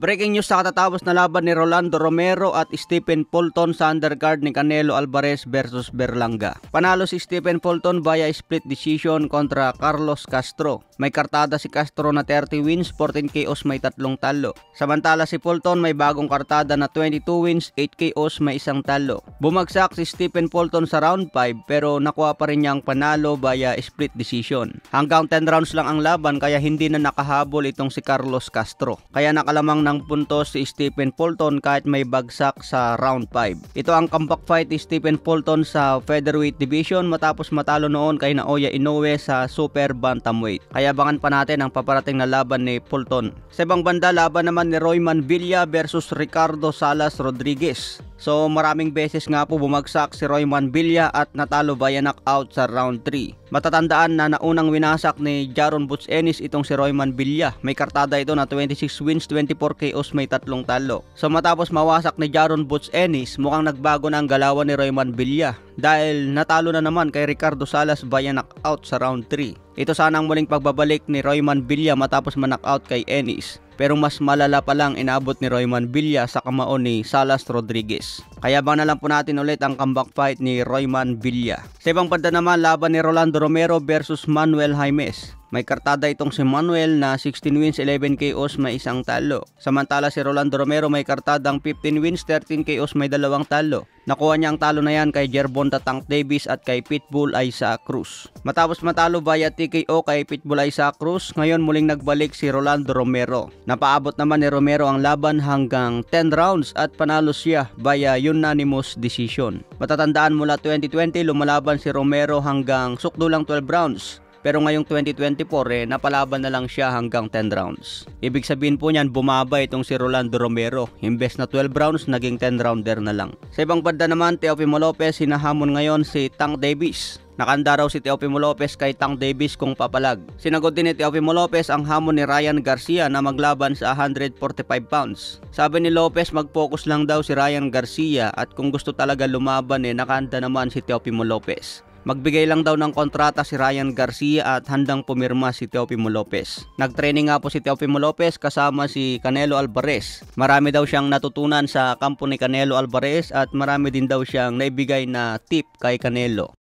Breaking news sa katatapos na laban ni Rolando Romero at Stephen Fulton sa undercard ni Canelo Alvarez versus Berlanga. Panalo si Stephen Fulton via split decision kontra Carlos Castro. May kartada si Castro na 30 wins, 14 KOs, may 3 talo. Samantala si Fulton may bagong kartada na 22 wins, 8 KOs, may 1 talo. Bumagsak si Stephen Fulton sa round 5 pero nakuha pa rin niyang panalo via split decision. Hanggang 10 rounds lang ang laban kaya hindi na nakahabol itong si Carlos Castro. Kaya nakalamang ng puntos si Stephen Fulton kahit may bagsak sa round 5. Ito ang comeback fight ni Stephen Fulton sa featherweight division matapos matalo noon kay Naoya Inoue sa super bantamweight. Kaya abangan pa natin ang paparating na laban ni Fulton. Sa ibang banda, laban naman ni Royman Villa versus Ricardo Salas Rodriguez. So maraming beses nga po bumagsak si Royman Villa at natalo via knockout sa round 3. Matatandaan na naunang winasak ni Jaron Butch Ennis itong si Royman Villa. May kartada ito na 26 wins, 24 KOs, may 3 talo. So matapos mawasak ni Jaron Butch Ennis, mukhang nagbago na ang galawan ni Royman Villa dahil natalo na naman kay Ricardo Salas via knockout sa round 3. Ito sana ang muling pagbabalik ni Royman Villa matapos ma-knockout kay Ennis. Pero mas malala pa lang inabot ni Royman Villa sa kamao ni Salas Rodriguez. Kaya bang na lang po natin ulit ang comeback fight ni Royman Villa. Sa ibang banda naman, laban ni Rolando Romero versus Manuel Jaimes. May kartada itong si Manuel na 16 wins, 11 KOs, may 1 talo. Samantala si Rolando Romero may kartadang 15 wins, 13 KOs, may 2 talo. Nakuha niya ang talo na yan kay Gervonta Tank Davis at kay Pitbull Isaac Cruz. Matapos matalo via TKO kay Pitbull Isaac Cruz, ngayon muling nagbalik si Rolando Romero. Napaabot naman ni Romero ang laban hanggang 10 rounds at panalo siya via unanimous decision. Matatandaan mula 2020 lumalaban si Romero hanggang sukdulang 12 rounds. Pero ngayong 2024 napalaban na lang siya hanggang 10 rounds. Ibig sabihin po niyan bumaba itong si Rolando Romero. Imbes na 12 rounds naging 10 rounder na lang. Sa ibang banda naman, Teofimo Lopez hinahamon ngayon si Tank Davis. Nakanda raw si Teofimo Lopez kay Tank Davis kung papalag. Sinagot din ni Teofimo Lopez ang hamon ni Ryan Garcia na maglaban sa 145 pounds. Sabi ni Lopez mag-focus lang daw si Ryan Garcia at kung gusto talaga lumaban nakanda naman si Teofimo Lopez. Magbigay lang daw ng kontrata si Ryan Garcia at handang pumirma si Teofimo Lopez. Nagtraining nga po si Teofimo Lopez kasama si Canelo Alvarez. Marami daw siyang natutunan sa kampo ni Canelo Alvarez at marami din daw siyang naibigay na tip kay Canelo.